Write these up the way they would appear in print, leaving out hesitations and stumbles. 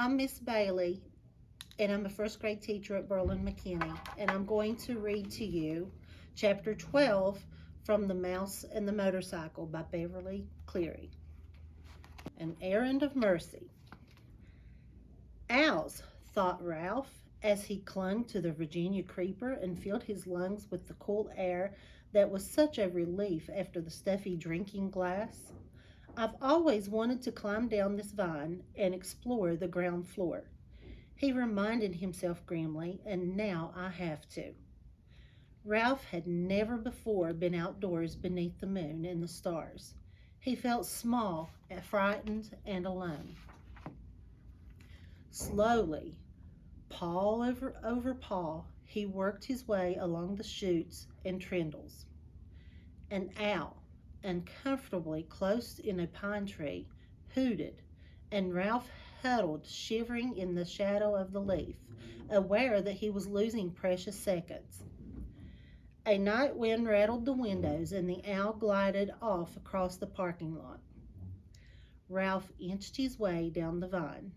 I'm Miss Bailey, and I'm a first grade teacher at Berlin McKinney, and I'm going to read to you chapter 12 from The Mouse and the Motorcycle by Beverly Cleary. An Errand of Mercy. Owls, thought Ralph, as he clung to the Virginia creeper and filled his lungs with the cool air that was such a relief after the stuffy drinking glass. I've always wanted to climb down this vine and explore the ground floor. He reminded himself grimly, and now I have to. Ralph had never before been outdoors beneath the moon and the stars. He felt small, frightened, and alone. Slowly, paw over paw, he worked his way along the shoots and trindles. An owl, uncomfortably close in a pine tree, hooted, and Ralph huddled, shivering in the shadow of the leaf, aware that he was losing precious seconds. A night wind rattled the windows, and the owl glided off across the parking lot. Ralph inched his way down the vine.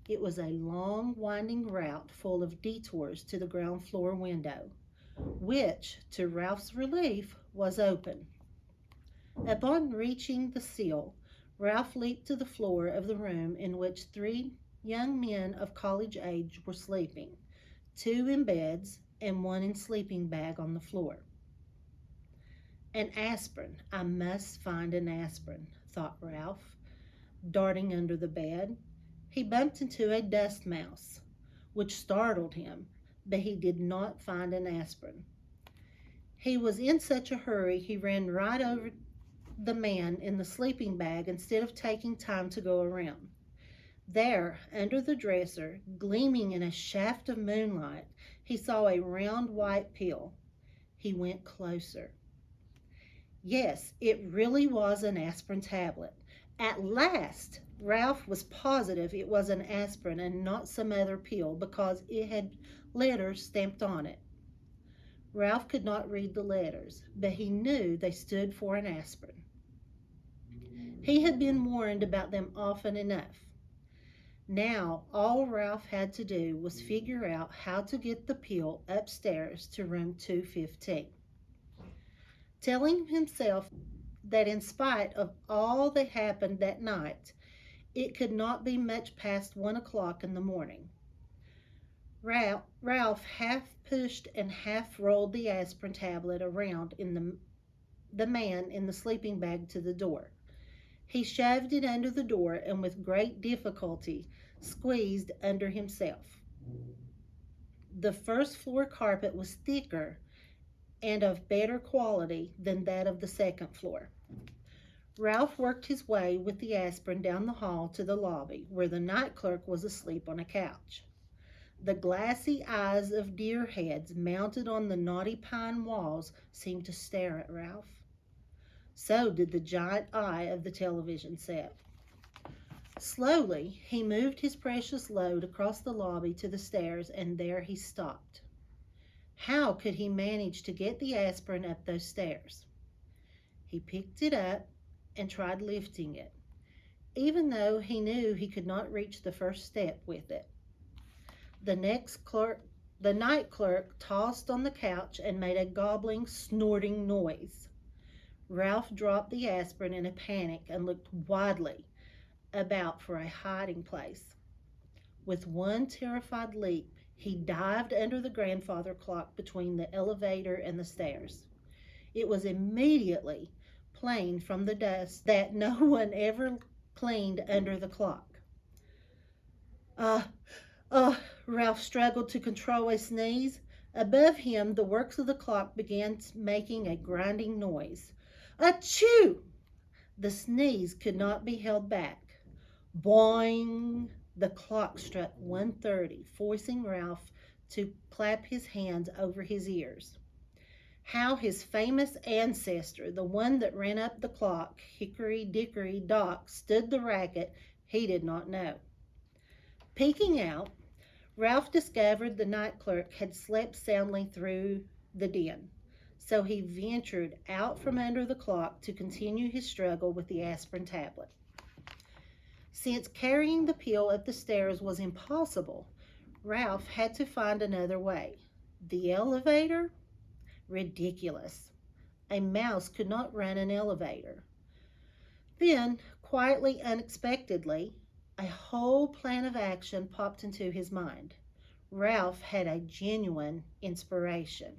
It was a long, winding route full of detours to the ground floor window, which, to Ralph's relief, was open. Upon reaching the sill, Ralph leaped to the floor of the room in which three young men of college age were sleeping, two in beds and one in sleeping bag on the floor. An aspirin. I must find an aspirin, thought Ralph, darting under the bed. He bumped into a dust mouse, which startled him, but he did not find an aspirin. He was in such a hurry he ran right over the man in the sleeping bag instead of taking time to go around. There, under the dresser, gleaming in a shaft of moonlight, he saw a round white pill. He went closer. Yes, it really was an aspirin tablet. At last, Ralph was positive it was an aspirin and not some other pill because it had letters stamped on it. Ralph could not read the letters, but he knew they stood for an aspirin. He had been warned about them often enough. Now, all Ralph had to do was figure out how to get the pill upstairs to room 215. Telling himself that in spite of all that happened that night, it could not be much past 1 o'clock in the morning. Ralph half pushed and half rolled the aspirin tablet around in the man in the sleeping bag to the door. He shoved it under the door and with great difficulty squeezed under himself. The first floor carpet was thicker and of better quality than that of the second floor. Ralph worked his way with the aspirin down the hall to the lobby, where the night clerk was asleep on a couch. The glassy eyes of deer heads mounted on the knotty pine walls seemed to stare at Ralph. So did the giant eye of the television set. Slowly, he moved his precious load across the lobby to the stairs, and there he stopped. How could he manage to get the aspirin up those stairs? He picked it up and tried lifting it, even though he knew he could not reach the first step with it. The night clerk tossed on the couch and made a gobbling, snorting noise. Ralph dropped the aspirin in a panic and looked wildly about for a hiding place. With one terrified leap, he dived under the grandfather clock between the elevator and the stairs. It was immediately plain from the dust that no one ever cleaned under the clock. Ralph struggled to control a sneeze. Above him, the works of the clock began making a grinding noise. Achoo! The sneeze could not be held back. Boing! The clock struck 1:30, forcing Ralph to clap his hands over his ears. How his famous ancestor, the one that ran up the clock, Hickory Dickory Dock, stood the racket, he did not know. Peeking out, Ralph discovered the night clerk had slept soundly through the din, so he ventured out from under the clock to continue his struggle with the aspirin tablet. Since carrying the pill up the stairs was impossible, Ralph had to find another way. The elevator? Ridiculous. A mouse could not run an elevator. Then, quietly, unexpectedly, a whole plan of action popped into his mind. Ralph had a genuine inspiration.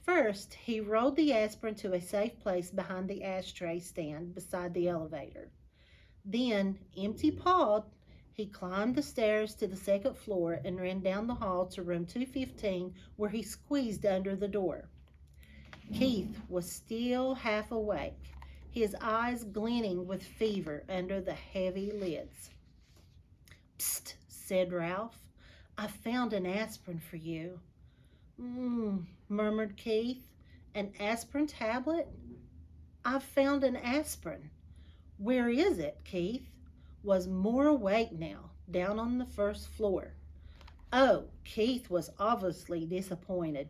First, he rolled the aspirin to a safe place behind the ashtray stand beside the elevator. Then, empty pawed, he climbed the stairs to the second floor and ran down the hall to room 215, where he squeezed under the door. Keith was still half awake, his eyes glinting with fever under the heavy lids. "Psst," said Ralph. "I found an aspirin for you." Murmured Keith. "An aspirin tablet? I've found an aspirin. Where is it?" Keith was more awake now, down on the first floor. Oh, Keith was obviously disappointed.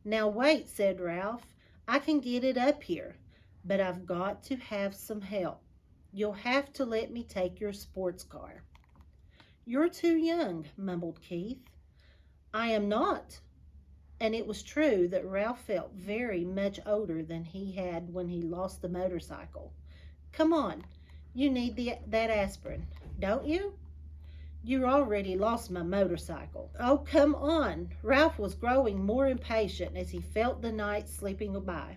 "Now wait," said Ralph. "I can get it up here, but I've got to have some help. You'll have to let me take your sports car." "You're too young," mumbled Keith. "I am not." And it was true that Ralph felt very much older than he had when he lost the motorcycle. "Come on, you need that aspirin, don't you?" "You already lost my motorcycle." "Oh, come on." Ralph was growing more impatient as he felt the night slipping by.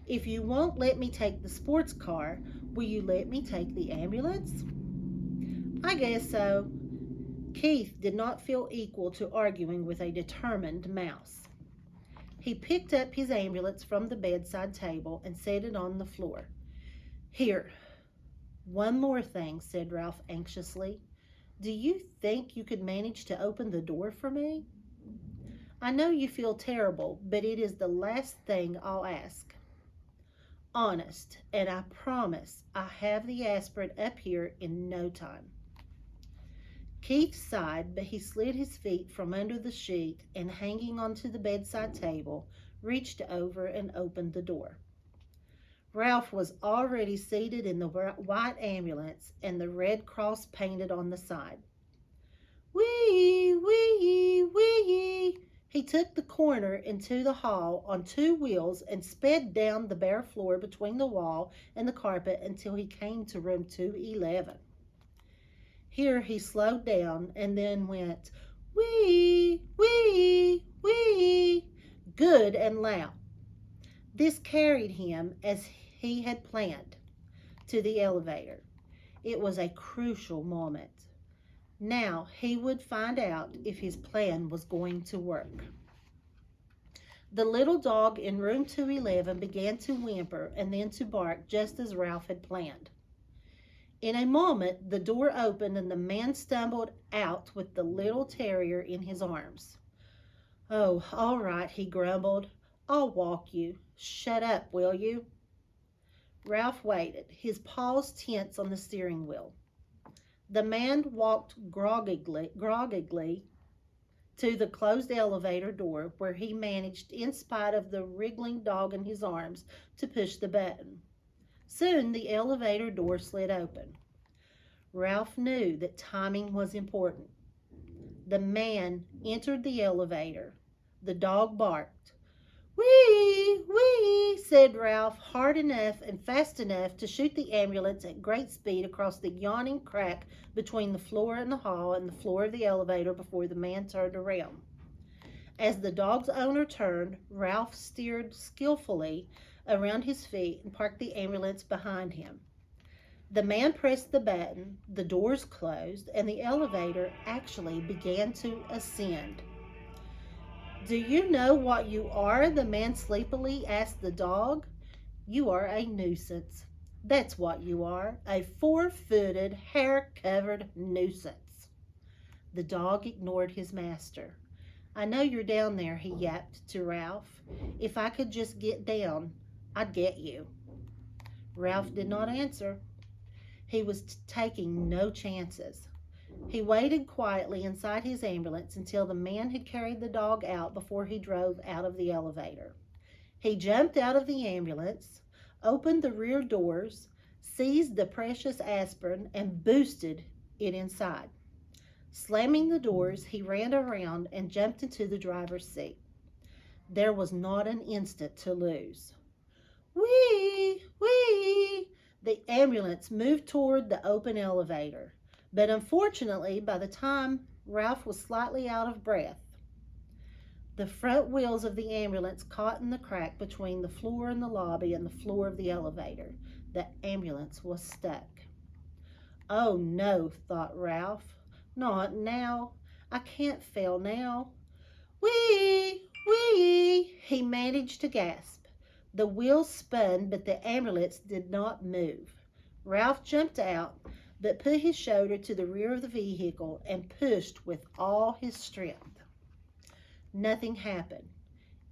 "If you won't let me take the sports car, will you let me take the ambulance?" "I guess so." Keith did not feel equal to arguing with a determined mouse. He picked up his ambulance from the bedside table and set it on the floor. "Here." "One more thing," said Ralph anxiously. "Do you think you could manage to open the door for me? I know you feel terrible, but it is the last thing I'll ask. Honest, and I promise I have the aspirin up here in no time." Keith sighed, but he slid his feet from under the sheet and, hanging onto the bedside table, reached over and opened the door. Ralph was already seated in the white ambulance and the red cross painted on the side. "Wee, wee, wee." He took the corner into the hall on two wheels and sped down the bare floor between the wall and the carpet until he came to room 211. Here he slowed down and then went, "Wee, wee, wee," good and loud. This carried him, as he had planned, to the elevator. It was a crucial moment. Now he would find out if his plan was going to work. The little dog in room 211 began to whimper and then to bark, just as Ralph had planned. In a moment, the door opened and the man stumbled out with the little terrier in his arms. "Oh, all right," he grumbled. "I'll walk you. Shut up, will you?" Ralph waited, his paws tense on the steering wheel. The man walked groggily to the closed elevator door, where he managed, in spite of the wriggling dog in his arms, to push the button. Soon the elevator door slid open. Ralph knew that timing was important. The man entered the elevator. The dog barked. "Wee, wee," said Ralph, hard enough and fast enough to shoot the ambulance at great speed across the yawning crack between the floor in the hall and the floor of the elevator before the man turned around. As the dog's owner turned, Ralph steered skillfully around his feet and parked the ambulance behind him. The man pressed the button, the doors closed, and the elevator actually began to ascend. "Do you know what you are?" the man sleepily asked the dog. "You are a nuisance. That's what you are, a four-footed, hair-covered nuisance." The dog ignored his master. "I know you're down there," he yapped to Ralph. "If I could just get down, I'd get you." Ralph did not answer. He was taking no chances. He waited quietly inside his ambulance until the man had carried the dog out before he drove out of the elevator. He jumped out of the ambulance, opened the rear doors, seized the precious aspirin, and boosted it inside. Slamming the doors, he ran around and jumped into the driver's seat. There was not an instant to lose. Whee! Whee! The ambulance moved toward the open elevator, but unfortunately, by the time Ralph was slightly out of breath, the front wheels of the ambulance caught in the crack between the floor in the lobby and the floor of the elevator. The ambulance was stuck. Oh no, thought Ralph. Not now. I can't fail now. Whee! Whee! He managed to gasp. The wheels spun, but the ambulance did not move. Ralph jumped out, but put his shoulder to the rear of the vehicle and pushed with all his strength. Nothing happened.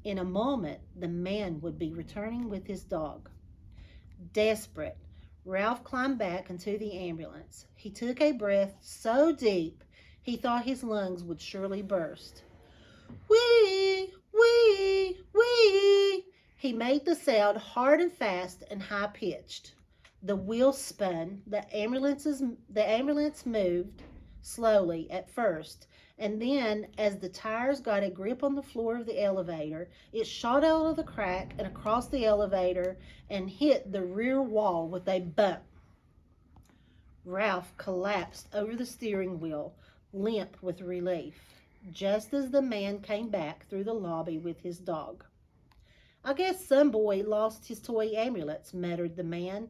In a moment, the man would be returning with his dog. Desperate, Ralph climbed back into the ambulance. He took a breath so deep he thought his lungs would surely burst. Whee! Whee! Whee! He made the sound hard and fast and high-pitched. The wheels spun. The ambulance moved slowly at first, and then, as the tires got a grip on the floor of the elevator, it shot out of the crack and across the elevator and hit the rear wall with a bump. Ralph collapsed over the steering wheel, limp with relief, just as the man came back through the lobby with his dog. I guess some boy lost his toy ambulance, muttered the man,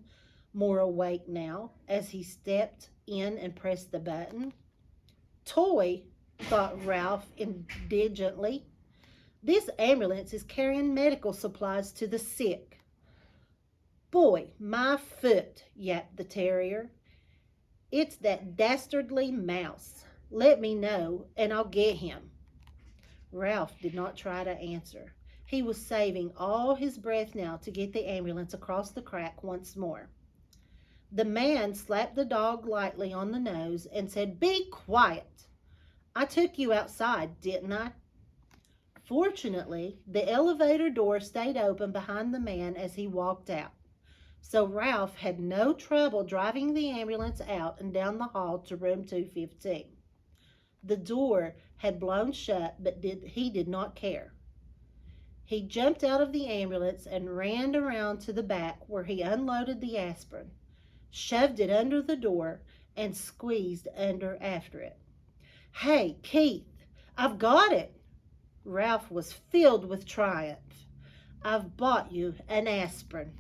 more awake now, as he stepped in and pressed the button. Toy, thought Ralph indignantly. This ambulance is carrying medical supplies to the sick. Boy, my foot, yapped the terrier. It's that dastardly mouse. Let me know, and I'll get him. Ralph did not try to answer. He was saving all his breath now to get the ambulance across the crack once more. The man slapped the dog lightly on the nose and said, "Be quiet. I took you outside, didn't I?" Fortunately, the elevator door stayed open behind the man as he walked out, so Ralph had no trouble driving the ambulance out and down the hall to room 215. The door had blown shut, but he did not care. He jumped out of the ambulance and ran around to the back, where he unloaded the aspirin, shoved it under the door, and squeezed under after it. "Hey, Keith, I've got it!" Ralph was filled with triumph. "I've bought you an aspirin."